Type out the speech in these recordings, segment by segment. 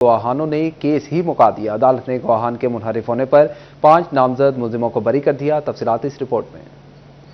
गवाहानों ने केस ही मुका दिया। अदालत ने गवाहान के मुनहरिफ होने पर 5 नामजद मुलजिमों को बरी कर दिया। तफसीलात इस रिपोर्ट में।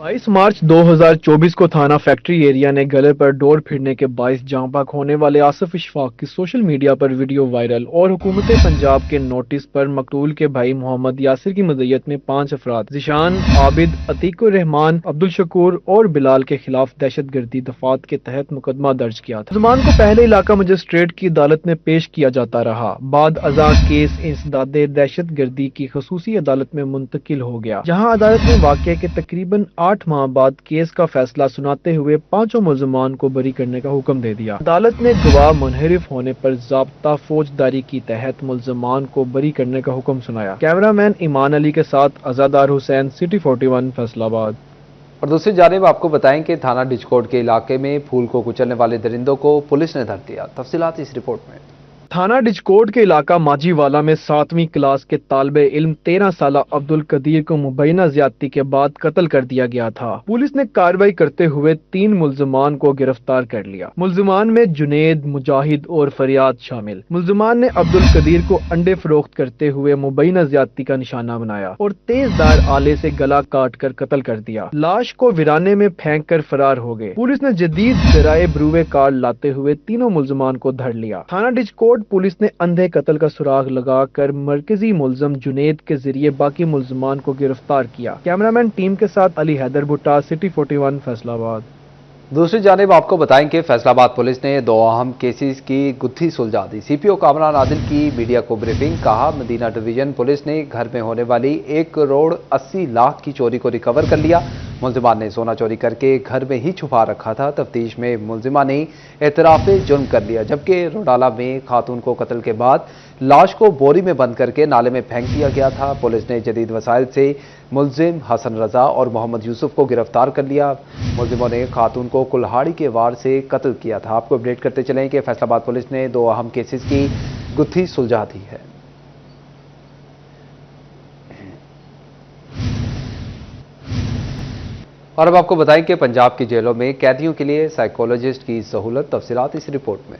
22 मार्च 2024 को थाना फैक्ट्री एरिया ने गले पर डोर फिरने के बाइस जान बाग होने वाले आसिफ इशफाक की सोशल मीडिया पर वीडियो वायरल और हुकूमत पंजाब के नोटिस पर मकतूल के भाई मोहम्मद यासिर की मदयत में 5 अफराद जिशान, आबिद, अतीकुर रहमान, अब्दुल शकूर और बिलाल के खिलाफ दहशत गर्दी दफात के तहत मुकदमा दर्ज किया था। मुलजमान को पहले इलाका मजिस्ट्रेट की अदालत में पेश किया जाता रहा। बाद अज़ा केस इंसदाद दहशत गर्दी की खसूसी अदालत में मुंतकिल हो गया, जहाँ अदालत ने वाक़े के तकरीबन 8 माह बाद केस का फैसला सुनाते हुए 5 मुलजमान को बरी करने का हुक्म दे दिया। अदालत ने गवाह मुनहरिफ होने पर ज़ाब्ता फौजदारी की तहत मुलजमान को बरी करने का हुक्म सुनाया। कैमरामैन ईमान अली के साथ अज़ादार हुसैन, सिटी 41 फैसलाबाद। और दूसरी जानिब आपको बताएं कि थाना डिचकोट के इलाके में फूल को कुचलने वाले दरिंदों को पुलिस ने धर दिया। तफसीलात इस रिपोर्ट में। थाना डिचकोट के इलाका माजीवाला में 7वीं क्लास के तालिबे इल्म 13 साला अब्दुल कदीर को मुबैना ज्यादती के बाद कत्ल कर दिया गया था। पुलिस ने कार्रवाई करते हुए 3 मुलजमान को गिरफ्तार कर लिया। मुलजमान में जुनेद, मुजाहिद और फरियाद शामिल। मुलजमान ने अब्दुल कदीर को अंडे फरोख्त करते हुए मुबैना ज्यादती का निशाना बनाया और तेजदार आले से गला काट कर कत्ल कर दिया। लाश को वीराने में फेंक कर फरार हो गए। पुलिस ने जदीद जराए बरूए कार लाते हुए तीनों मुलजमान को धर लिया। थाना डिचकोट पुलिस ने अंधे कत्ल का सुराग लगाकर मरकजी मुलजम जुनेद के जरिए बाकी मुलजमान को गिरफ्तार किया। कैमरामैन टीम के साथ अली हैदर भुट्टा, सिटी 41 फैसलाबाद। दूसरी जानिब आपको बताएं कि फैसलाबाद पुलिस ने 2 अहम केसेस की गुत्थी सुलझा दी। सीपीओ कामरान आदिल की मीडिया को ब्रीफिंग। कहा, मदीना डिवीजन पुलिस ने घर में होने वाली 1 करोड़ 80 लाख की चोरी को रिकवर कर लिया। मुलजिमान ने सोना चोरी करके घर में ही छुपा रखा था। तफ्तीश में मुलजिमा ने एतराफ़ जुर्म कर लिया, जबकि रोडाला में खातून को कत्ल के बाद लाश को बोरी में बंद करके नाले में फेंक दिया गया था। पुलिस ने जदीद वसाइल से मुलजिम हसन रजा और मोहम्मद यूसुफ को गिरफ्तार कर लिया। मुलजिमों ने खातून को कुल्हाड़ी के वार से कत्ल किया था। आपको अपडेट करते चलें कि फैसलाबाद पुलिस ने 2 अहम केसेस की गुत्थी सुलझा दी है। और अब आपको बताएं कि पंजाब की जेलों में कैदियों के लिए साइकोलॉजिस्ट की सहूलत। तफसीलात इस रिपोर्ट में।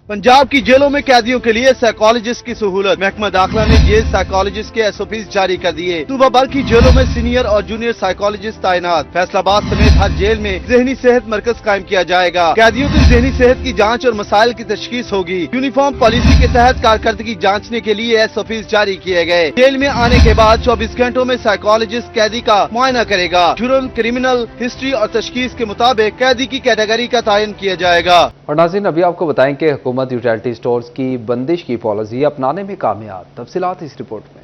पंजाब की जेलों में कैदियों के लिए साइकोलॉजिस्ट की सहूलत। महकमा दाखिला ने जेल साइकोलॉजिस्ट के एसओपीज जारी कर दिए। सूबा भर की जेलों में सीनियर और जूनियर साइकोलॉजिस्ट तैनात। फैसलाबाद समेत हर जेल में ज़हनी सेहत मरकज कायम किया जाएगा। कैदियों की ज़हनी सेहत की जांच और मसाइल की तशखीस होगी। यूनिफॉर्म पॉलिसी के तहत कारकर्दगी जांचने के लिए एसओपीज जारी किए गए। जेल में आने के बाद 24 घंटों में साइकोलॉजिस्ट कैदी का मुआयना करेगा। जुर्म, क्रिमिनल हिस्ट्री और तशखीस के मुताबिक कैदी की कैटेगरी का तयन किया जाएगा। और नाज़रीन, अभी आपको बताएं कि हुकूमत यूटिलिटी स्टोर्स की बंदिश की पॉलिसी अपनाने में कामयाब। तफसीलात इस रिपोर्ट में।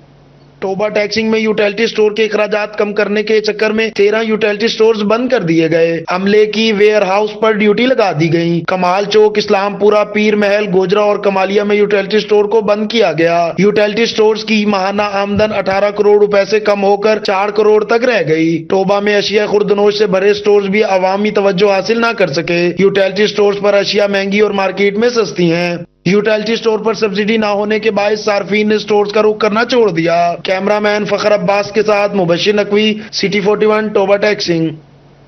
टोबा टैक्सिंग में यूटिलिटी स्टोर के अखराजात कम करने के चक्कर में 13 यूटिलिटी स्टोर्स बंद कर दिए गए। अमले की वेयर हाउस पर ड्यूटी लगा दी गई। कमाल चौक, इस्लामपुरा, पीर महल, गोजरा और कमालिया में यूटिलिटी स्टोर को बंद किया गया। यूटिलिटी स्टोर्स की माहाना आमदन 18 करोड़ रुपए से कम होकर 4 करोड़ तक रह गई। टोबा में अशिया खुर्दनोश से भरे स्टोर्स भी अवामी तवज्जो हासिल न कर सके। यूटिलिटी स्टोर्स पर अशिया महंगी और मार्केट में सस्ती हैं। यूटिलिटी स्टोर पर सब्सिडी ना होने के बायस सार्फिन ने स्टोर्स का रुख करना छोड़ दिया। कैमरामैन फखर अब्बास के साथ मुबशिर नकवी, सिटी 41 टोबा टैक्सिंग।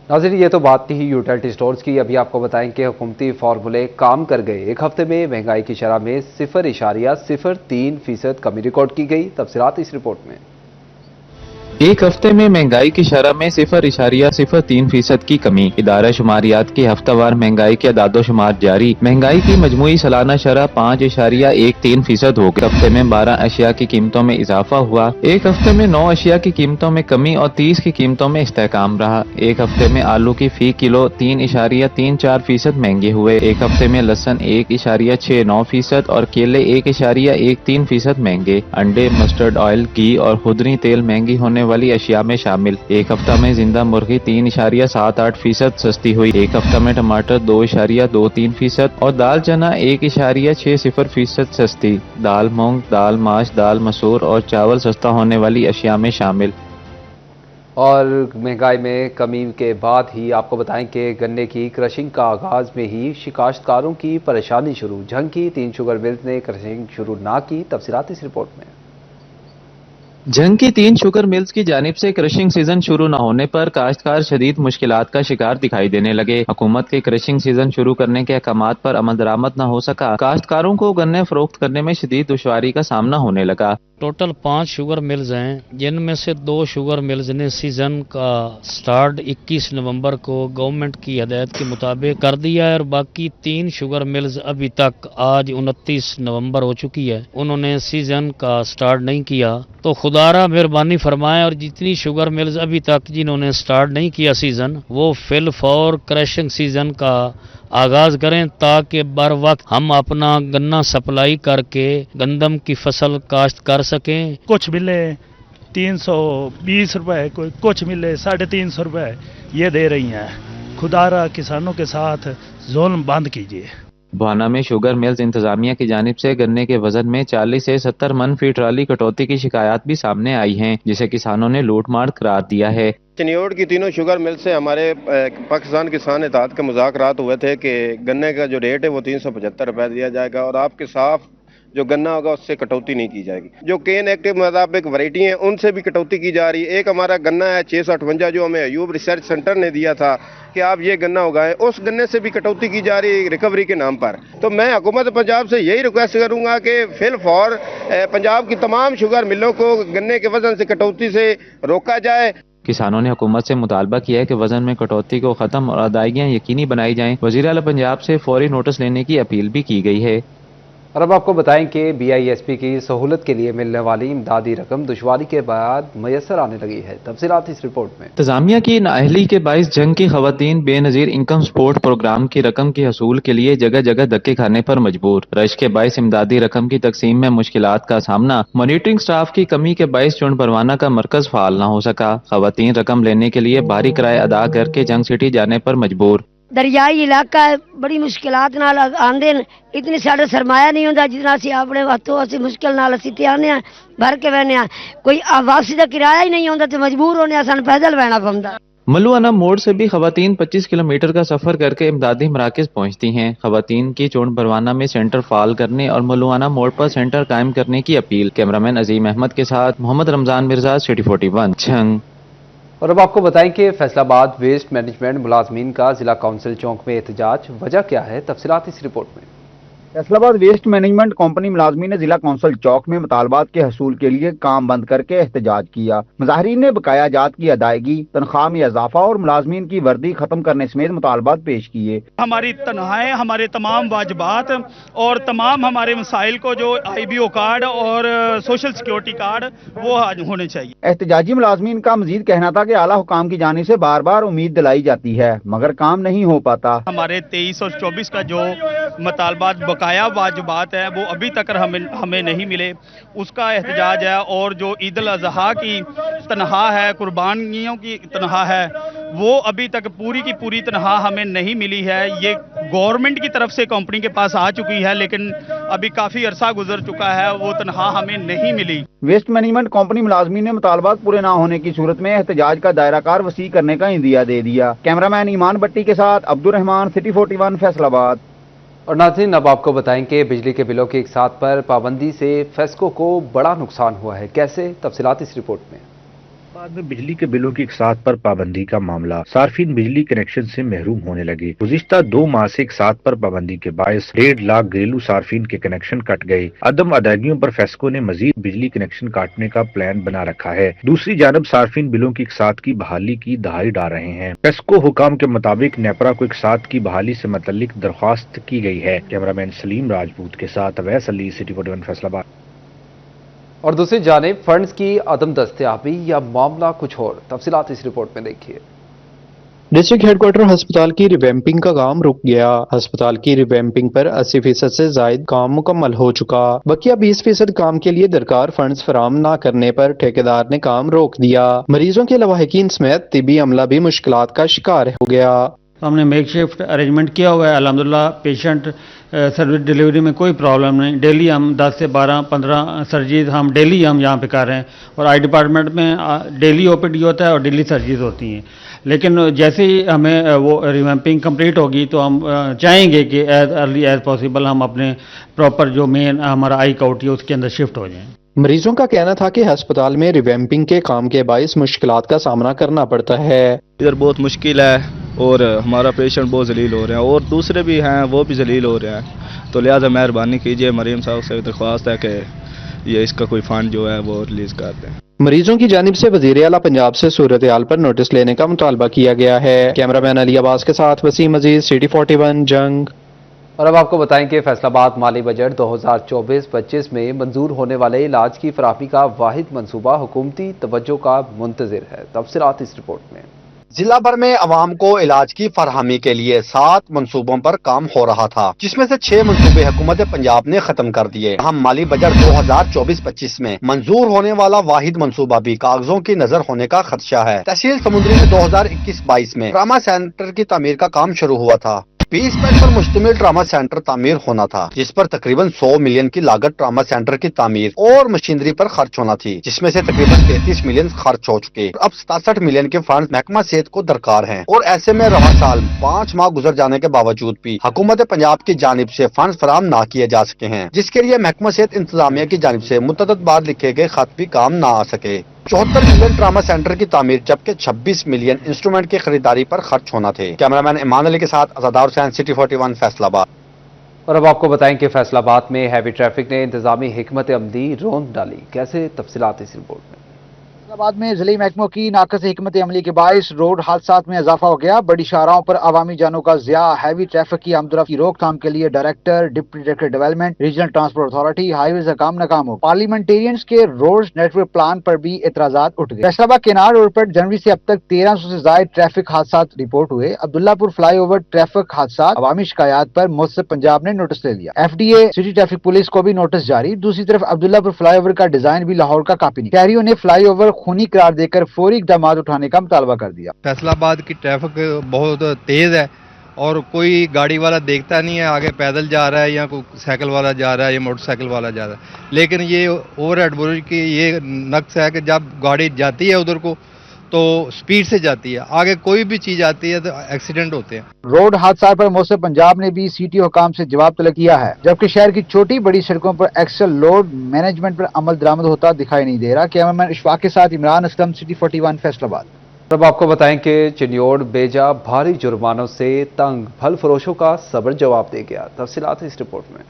नाज़रीन, ये तो बात थी यूटिलिटी स्टोर्स की। अभी आपको बताएं कि हुकूमती फार्मूले काम कर गए। एक हफ्ते में महंगाई की शरह में 0.03% कमी रिकॉर्ड की गई। तफसीलात इस रिपोर्ट में। एक हफ्ते में महंगाई की शरह में 0.03% की कमी। इदारा शुमारियात की हफ्तावार महंगाई के अदादो शुमार जारी। महंगाई की मजमूई सालाना शरह 5.13% हो गई। हफ्ते में 12 अशिया की कीमतों में इजाफा हुआ। एक हफ्ते में 9 अशिया की कीमतों में कमी और 30 की कीमतों में इस्तेहकाम रहा। एक हफ्ते में आलू की फी किलो 3.34% महंगे हुए। एक हफ्ते में लहसुन 1.69% और केले 1.13% महंगे। अंडे, मस्टर्ड ऑयल, घी और खुदरी तेल महंगी होने वाली अशिया में शामिल। एक हफ्ता में जिंदा मुर्गी 3.78% सस्ती हुई। एक हफ्ता में टमाटर 2.23% और दाल चना 1.60% सस्ती। दाल मूंग, दाल माश, दाल मसूर और चावल सस्ता होने वाली अशिया में शामिल। और महंगाई में कमी के बाद ही आपको बताएं कि गन्ने की क्रशिंग का आगाज में ही शिकायतकारों की परेशानी शुरू। झंग की 3 शुगर मिल्स ने क्रशिंग शुरू ना की। तफसीलात इस रिपोर्ट में। जंग की 3 शुगर मिल्स की जानिब से क्रशिंग सीजन शुरू न होने पर काश्तकार शदीद मुश्किलात का शिकार दिखाई देने लगे। हुकूमत के क्रशिंग सीजन शुरू करने के अहकामात पर अमल दरामद न हो सका। काश्तकारों को गन्ने फरोख्त करने में शदीद दुश्वारी का सामना होने लगा। टोटल 5 शुगर मिल्स हैं, जिनमें से 2 शुगर मिल्स ने सीजन का स्टार्ट 21 नवंबर को गवर्नमेंट की हदायत के मुताबिक कर दिया है और बाकी 3 शुगर मिल्स अभी तक आज 29 नवंबर हो चुकी है, उन्होंने सीजन का स्टार्ट नहीं किया। तो खुदारा मेहरबानी फरमाए और जितनी शुगर मिल्स अभी तक जिन्होंने स्टार्ट नहीं किया सीजन, वो फिल फॉर क्रशिंग सीजन का आगाज करें ताकि बर वक्त हम अपना गन्ना सप्लाई करके गंदम की फसल काश्त कर सकें। कुछ मिले 320 रुपए, कुछ मिले 350 रुपए ये दे रही हैं। खुदारा किसानों के साथ जुल्म बंद कीजिए। बुहाना में शुगर मिल्स इंतजामिया की जानिब से गन्ने के वजन में 40 से 70 मन फी ट्राली कटौती की शिकायत भी सामने आई हैं, जिसे किसानों ने लूटमार करार दिया है। चिन्योड़ की तीनों शुगर मिल से हमारे पाकिस्तान किसान इत्तेहाद के मुज़ाकरात हुए थे कि गन्ने का जो रेट है वो 375 रुपये दिया जाएगा और आपके साफ जो गन्ना होगा उससे कटौती नहीं की जाएगी। जो केन एक्ट के मुताबिक वैरायटी हैं उनसे भी कटौती की जा रही है। एक हमारा गन्ना है 658 जो हमें अयूब रिसर्च सेंटर ने दिया था कि आप ये गन्ना उगाएं, उस गन्ने से भी कटौती की जा रही है रिकवरी के नाम पर। तो मैं हुकूमत पंजाब से यही रिक्वेस्ट करूंगा कि फिल फॉर पंजाब की तमाम शुगर मिलों को गन्ने के वजन से कटौती से रोका जाए। किसानों ने हुकूमत से मुतालबा किया है कि वजन में कटौती को खत्म और अदायगियाँ यकीनी बनाई जाएं। वज़ीर आला पंजाब से फौरी नोटिस लेने की अपील भी की गई है। और अब आपको बताएं कि BISP की सहूलत के लिए मिलने वाली इमदादी रकम दुश्वारी के बाद मैसर आने लगी है। तफसीलात इस रिपोर्ट में। इंतजामिया की नाअहली के बाइस जंग की खवातीन बेनज़ीर इनकम सपोर्ट प्रोग्राम की रकम के हसूल के लिए जगह जगह धक्के खाने पर मजबूर। रश के बाइस इमदादी रकम की तकसीम में मुश्किलात का सामना, मॉनिटरिंग स्टाफ की कमी के बाइस चुन परवाना का मरकज फाल न हो सका। खवातीन रकम लेने के लिए भारी किराया अदा करके जंग सिटी जाने पर मजबूर। दरियाई इलाका है, बड़ी मुश्किलात नाल आंदे न, इतनी साढ़े सरमाया नहीं होंदा जितना असी अपने हथों असी मुश्किल नाल असी ते आने भर के बहने कोई वापसी का किराया ही नहीं होंदा तो मजबूर होने सन पैदल बहना पौंदा। मलुआना मोड़ से भी खवातीन 25 किलोमीटर का सफर करके इमदादी मराकज पहुँचती हैं। खवातीन की चोन परवाना में सेंटर फाल करने और मलुआना मोड़ पर सेंटर कायम करने की अपील। कैमरामैन अजीम अहमद के साथ मोहम्मद रमजान मिर्जा, सिटी 41 छंग। और अब आपको बताएं कि फैसलाबाद वेस्ट मैनेजमेंट मुलाजमीन का जिला काउंसिल चौक में एहतजाज, वजह क्या है, तफसीलात इस रिपोर्ट में। फैसलाबाद वेस्ट मैनेजमेंट कंपनी मुलाजमीन ने जिला काउंसिल चौक में मुतालबात के हसूल के लिए काम बंद करके एहतजाज किया। मुजाहरीन ने बकाया जात की अदायगी, तनख्वाह में इजाफा और मुलाजमीन की वर्दी खत्म करने समेत मुतालबात पेश किए। हमारी तनख्वाहें, हमारे तमाम वाजबात और तमाम हमारे मसाइल को जो IBO कार्ड और सोशल सिक्योरिटी कार्ड वो होने चाहिए। एहतजाजी मुलाजमीन का मजीद कहना था कि आला हुकाम की जानिब से बार बार उम्मीद दिलाई जाती है मगर काम नहीं हो पाता। हमारे 23 और 24 का जो मुतालबात बकाया वाजबात है वो अभी तक हमें नहीं मिले, उसका एहतजाज है। और जो ईद उल अज़हा की तनख्वाह है, कुर्बानियों की तनख्वाह है, वो अभी तक पूरी की पूरी तनख्वाह हमें नहीं मिली है। ये गवर्नमेंट की तरफ से कंपनी के पास आ चुकी है लेकिन अभी काफी अरसा गुजर चुका है, वो तनख्वाह हमें नहीं मिली। वेस्ट मैनेजमेंट कंपनी मुलाजमीन ने मुतालबात पूरे ना होने की सूरत में एहतजाज का दायरा कार वसी करने का इंदिया दे दिया। कैमरामैन ईमान भट्टी के साथ अब्दुल रहमान, सिटी 41 फैसलाबाद। और नाज़रीन, अब आपको बताएं कि बिजली के बिलों के एक साथ पर पाबंदी से फेस्को को बड़ा नुकसान हुआ है। कैसे, तफसीलात इस रिपोर्ट में। बाद में बिजली के बिलों की एक साथ पर पाबंदी का मामला, सार्फिन बिजली कनेक्शन से महरूम होने लगे। गुज़िश्ता 2 माह से एक साथ पर पाबंदी के बायस 1.5 लाख घरेलू सार्फिन के कनेक्शन कट गए। अदम अदायगियों पर फेस्को ने मजीद बिजली कनेक्शन काटने का प्लान बना रखा है। दूसरी जानब सार्फिन बिलों की एक साथ की बहाली की दहाई डाल रहे हैं। फेस्को हुकाम के मुताबिक नेपरा को एक साथ की बहाली से मुतल्लिक दरख्वास्त की गई है। कैमरामैन सलीम राजपूत के साथ अवैस अली, सिटी 41 फैसलाबाद। और दूसरी जानिब फंड्स की अदम दस्तयाबी या मामला कुछ और, तफसीलात इस रिपोर्ट में देखिए। डिस्ट्रिक्ट हेडक्वार्टर अस्पताल की रिवैम्पिंग का काम रुक गया। अस्पताल की रिवैम्पिंग पर 80% से जायद काम मुकम्मल हो चुका। बकिया 20% काम के लिए दरकार फंड्स फराम न करने पर ठेकेदार ने काम रोक दिया। मरीजों के लवाहिकीन समेत तिबी अमला भी मुश्किलात का शिकार हो गया। हमने मेकशिफ्ट अरेंजमेंट किया हुआ है। अल्हम्दुलिल्लाह पेशेंट सर्विस डिलीवरी में कोई प्रॉब्लम नहीं। डेली हम 10 से 12-15 सर्जरीज हम डेली यहाँ पे कर रहे हैं और आई डिपार्टमेंट में डेली OPD होता है और डेली सर्जरीज होती हैं। लेकिन जैसे ही हमें वो रिवैम्पिंग कंप्लीट होगी तो हम चाहेंगे कि एज अर्ली एज पॉसिबल हम अपने प्रॉपर जो मेन हमारा आई काउटी है उसके अंदर शिफ्ट हो जाएं। मरीजों का कहना था कि अस्पताल में रिवैम्पिंग के काम के बायस मुश्किलात का सामना करना पड़ता है। इधर बहुत मुश्किल है और हमारा पेशेंट बहुत जलील हो रहे हैं और दूसरे भी हैं वो भी जलील हो रहे हैं, तो लिहाजा मेहरबानी कीजिए मरीम साहब से दरख्वास्त है कि ये इसका कोई फंड जो है वो रिलीज कर दें। मरीजों की जानिब से वजीर आला पंजाब से सूरत हाल पर नोटिस लेने का मुतालबा किया गया है। कैमरामैन अली अब्बास के साथ वसीम अजीज, सिटी 41 जंग। और अब आपको बताएं कि फैसलाबाद माली बजट 2024-25 में मंजूर होने वाले इलाज की फराहमी का वाहिद मंसूबा हुकूमती तवज्जो का मुंतजिर है। तफसीलात इस रिपोर्ट में। जिला भर में अवाम को इलाज की फरहमी के लिए 7 मंसूबों पर काम हो रहा था, जिसमें से 6 मंसूबे हुकूमत पंजाब ने खत्म कर दिए। हम माली बजट 2024-25 में मंजूर होने वाला वाहिद मंसूबा भी कागजों की नजर होने का खदशा है। तहसील समुद्री में 2021-22 में ट्रामा सेंटर की तामीर का काम शुरू हुआ था। 20 बेड पर मुश्तमिल ट्रामा सेंटर तामीर होना था, जिस पर तकरीबन 100 मिलियन की लागत ट्रामा सेंटर की तामीर और मशीनरी पर खर्च होना थी, जिसमें से तकरीबन 33 मिलियन खर्च हो चुके। अब 67 मिलियन के फंड महकमा सेहत को दरकार हैं और ऐसे में रवा साल 5 माह गुजर जाने के बावजूद भी हुकूमत पंजाब की जानिब से फंड फराहम न किए जा सके हैं, जिसके लिए महकमा सेहत इंतजामिया की जानिब से मुतअद्दिद बार लिखे गए खत भी काम न आ सके। 74 मिलियन ट्रामा सेंटर की तामीर जबकि 26 मिलियन इंस्ट्रूमेंट की खरीदारी पर खर्च होना थे। कैमरामैन इमान अली के साथ अज़ादार हुसैन, सिटी 41 फैसलाबाद। और अब आपको बताएं कि फैसलाबाद में हैवी ट्रैफिक ने इंतजामी हिकमत अमली रोंद डाली। कैसे, तफसीलात इस रिपोर्ट में। फैसलाबाद में जिले महकमों की नाकस हिकमत अमली के बायस रोड हादसात में इजाफा हो गया। बड़ी शाहराहों पर अवामी जानों का ज़िया। हैवी ट्रैफिक की आमदरफ्त की रोकथाम के लिए director, deputy director development, regional transport authority, highway का काम नाकाम हो। पार्लियामेंटेरियंस के रोड नेटवर्क प्लान पर भी एतराजात उठ गए। फैसलाबाद केनार रोड पर जनवरी से अब तक 1300 से ज्यादा ट्रैफिक हादसा रिपोर्ट हुए। अब्दुल्लापुर फ्लाईओवर ट्रैफिक हादसा अवामी शिकायत पर मुहस्सिब पंजाब ने नोटिस ले लिया। FDA सिटी ट्रैफिक पुलिस को भी नोटिस जारी। दूसरी तरफ अब्दुल्लापुर फ्लाईओवर का डिजाइन भी लाहौर का कॉपी नहीं। शहरियों ने फ्लाईओवर खूनी करार देकर फौरी इक़दाम उठाने का मुतालबा कर दिया। फैसलाबाद की ट्रैफिक बहुत तेज है और कोई गाड़ी वाला देखता नहीं है, आगे पैदल जा रहा है या कोई साइकिल वाला जा रहा है या मोटरसाइकिल वाला जा रहा है। लेकिन ये ओवरहेड ब्रिज की ये नक्स है कि जब गाड़ी जाती है उधर को तो स्पीड से जाती है, आगे कोई भी चीज आती है तो एक्सीडेंट होते हैं। रोड हादसा पर मुहस्सिब पंजाब ने भी CTO हुकाम से जवाब तलब किया है, जबकि शहर की छोटी बड़ी सड़कों पर एक्सल लोड मैनेजमेंट पर अमल दरामद होता दिखाई नहीं दे रहा। कैमरामैन इशफाक के साथ इमरान असलम, सिटी 41 फैसलाबाद। अब आपको बताएं कि चिन्योड़ बेजा भारी जुर्मानों से तंग फल फरोशों का सब्र जवाब दे गया। तफसीलात इस रिपोर्ट में।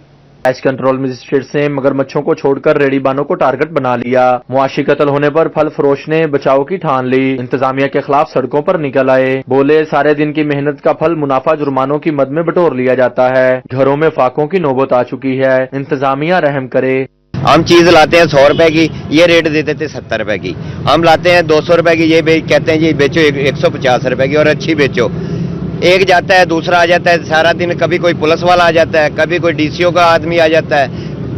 एच कंट्रोल मजिस्ट्रेट ने मगरमच्छों को छोड़कर रेड़ीबानों को टारगेट बना लिया। मुआशी कत्ल होने पर फल फरोश ने बचाव की ठान ली। इंतजामिया के खिलाफ सड़कों पर निकल आए। बोले सारे दिन की मेहनत का फल मुनाफा जुर्मानों की मद में बटोर लिया जाता है। घरों में फाकों की नौबत आ चुकी है, इंतजामिया रहम करे। हम चीज लाते हैं 100 रुपए की, ये रेट देते थे 70 रुपए की। हम लाते हैं 200 रुपए की, ये कहते हैं जी बेचो 150 रुपए की और अच्छी बेचो। एक जाता है दूसरा आ जाता है, सारा दिन कभी कोई पुलिस वाला आ जाता है, कभी कोई DCO का आदमी आ जाता है।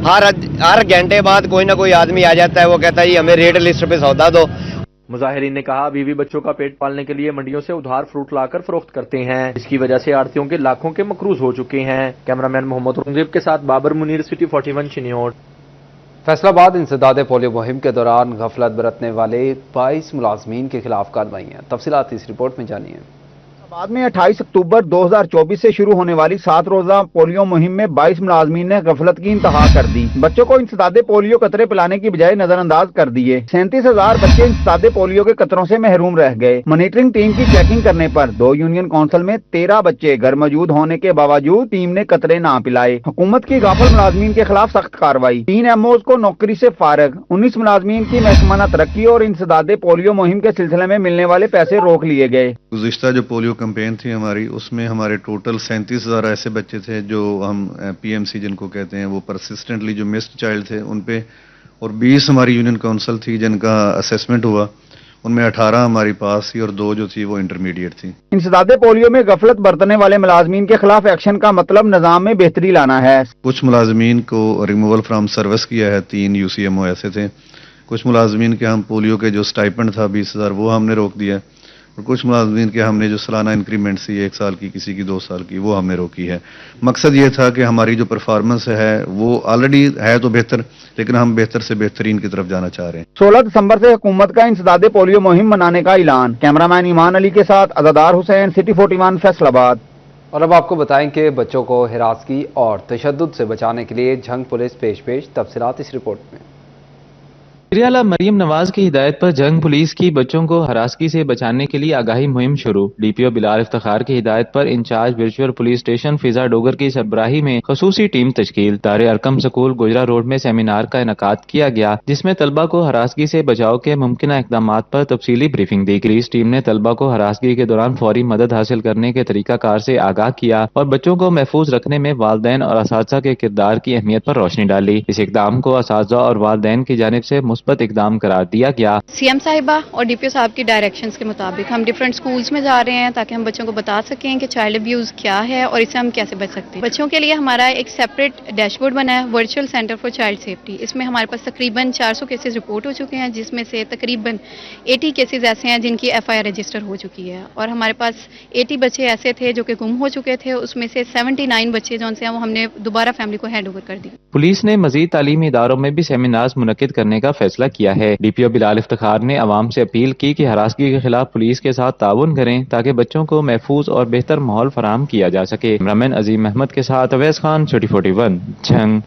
हर घंटे बाद कोई ना कोई आदमी आ जाता है, वो कहता है जी हमें रेट लिस्ट पे सौदा दो। मुजाहिरीन ने कहा बीवी बच्चों का पेट पालने के लिए मंडियों से उधार फ्रूट लाकर फरोख्त करते हैं, इसकी वजह से आड़तियों के लाखों के मकरूज हो चुके हैं। कैमरामैन मोहम्मद रंजीब के साथ बाबर मुनीर, सिटी 41 चिन्योड़। फैसलाबाद इंसदाद पोलियो मुहिम के दौरान गफलत बरतने वाले 22 मुलाजमीन के खिलाफ कार्रवाइयां। तफसीलात इस रिपोर्ट में जानिए। बाद में 28 अक्टूबर 2024 से शुरू होने वाली 7 रोजा पोलियो मुहिम में 22 मुलाजमीन ने गफलत की इंतहा कर दी। बच्चों को इंसदादे पोलियो कतरे पिलाने की बजाय नजरअंदाज कर दिए। 37,000 बच्चे इंसदादे पोलियो के कतरों से महरूम रह गए। मॉनिटरिंग टीम की चेकिंग करने पर 2 यूनियन काउंसिल में 13 बच्चे घर मौजूद होने के बावजूद टीम ने कतरे ना पिलाए। हुकूमत की गाफिल मुलाजमीन के खिलाफ सख्त कार्रवाई। 3 MOs को नौकरी से फारग, 19 मुलाजमीन की महकमाना तरक्की और इंसदादे पोलियो मुहिम के सिलसिले में मिलने वाले पैसे रोक लिए गए। गुज़िश्ता जो पोलियो कैंपेन थी हमारी, उसमें हमारे टोटल 37,000 ऐसे बच्चे थे जो हम PMC जिनको कहते हैं वो परसिस्टेंटली जो मिस्ड चाइल्ड थे उन पे, और 20 हमारी यूनियन काउंसिल थी जिनका असेसमेंट हुआ, उनमें 18 हमारी पास थी और 2 जो थी वो इंटरमीडिएट थी। इंसदादे पोलियो में गफलत बरतने वाले मुलाजमीन के खिलाफ एक्शन का मतलब निजाम में बेहतरी लाना है। कुछ मुलाजमीन को रिमूवल फ्राम सर्विस किया है, 3 UCMO ऐसे थे। कुछ मुलाजमीन के हम पोलियो के जो स्टाइपेंड था 20,000 वो हमने रोक दिया, और कुछ मुलाजमीन के हमने जो सालाना इंक्रीमेंट थी 1 साल की, किसी की 2 साल की, वो हमने रोकी है। मकसद ये था कि हमारी जो परफॉर्मेंस है वो ऑलरेडी है तो बेहतर, लेकिन हम बेहतर से बेहतरीन की तरफ जाना चाह रहे हैं। 16 दिसंबर से हुकूमत का इंसदादे पोलियो मुहिम मनाने का ऐलान। कैमरामैन ईमान अली के साथ अज़ादार हुसैन, सिटी 41 फैसलाबाद। और अब आपको बताएं कि बच्चों को हिरासगी और तशद्दुद से बचाने के लिए झंग पुलिस पेश तफसीलात इस रिपोर्ट में। वज़ीर-ए-आला मरियम नवाज की हिदायत पर जंग पुलिस की बच्चों को हरासगी से बचाने के लिए आगाही मुहिम शुरू। डीपीओ बिलाल इफ्तिखार की हिदायत पर इंचार्ज वर्चुअल पुलिस स्टेशन फिजा डोगर की सरबराही में खसूसी टीम तश्कील। दारे अरकम स्कूल गुजरा रोड में सेमिनार का इनेकाद किया गया, जिसमें तलबा को हरासगी से बचाव के मुमकिन इकदामात पर तफसीली ब्रीफिंग दी गई। इस टीम ने तलबा को हरासगी के दौरान फौरी मदद हासिल करने के तरीकाकार से आगाह किया और बच्चों को महफूज रखने में वालिदैन और असातिज़ा के किरदार की अहमियत पर रोशनी डाली। इस इकदाम को असातिज़ा और वालिदैन की जानिब से मुस्बत इकदाम करार दिया गया। सीएम साहिबा और डीपीओ साहब की डायरेक्शंस के मुताबिक हम डिफरेंट स्कूल्स में जा रहे हैं ताकि हम बच्चों को बता सकें कि चाइल्ड अब्यूज़ क्या है और इससे हम कैसे बच सकते हैं। बच्चों के लिए हमारा एक सेपरेट डैशबोर्ड बना है, virtual centre for child safety. इसमें हमारे पास तकरीबन 400 केसेस रिपोर्ट हो चुके हैं, जिसमें से तकरीबन 80 केसेस ऐसे हैं जिनकी एफआईआर रजिस्टर हो चुकी है और हमारे पास 80 बच्चे ऐसे थे जो कि गुम हो चुके थे। उसमें से 79 बच्चे जो हैं वो हमने दोबारा फैमिली को हैंड ओवर कर दी। पुलिस ने मजीद तालीमी इदारों में भी सेमिनार्स मुनक्किद करने का फैसला किया है। डीपीओ बिलाल इफ्तिखार ने अवाम से अपील की कि हरासगी के खिलाफ पुलिस के साथ ताउन करें ताकि बच्चों को महफूज और बेहतर माहौल फराहम किया जा सके। कैमरामैन अजीम अहमद के साथ अवैस खान, छोटी 41 जंग।